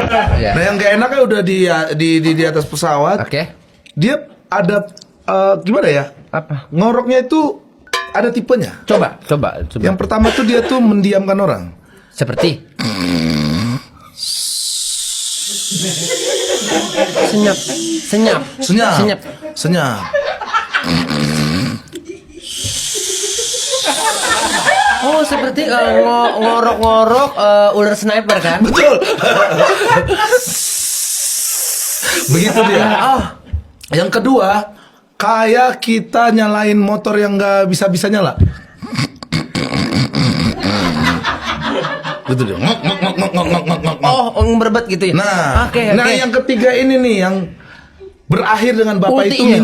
Nah yang gak enaknya udah di atas pesawat. Oke. Dia ada gimana ya? Apa? Ngoroknya itu ada tipenya. Coba. Yang pertama tuh dia tuh mendiamkan orang. Seperti senyap. Oh, seperti ngorok-ngorok ular sniper kan? Betul. Begitu dia. Oh. Yang kedua, kayak kita nyalain motor yang nggak bisa nyala. Gitu dia. Ngok. Oh, berbet gitu ya. Nah, Oke. Nah yang ketiga ini nih yang berakhir dengan bapak itu Ultinya.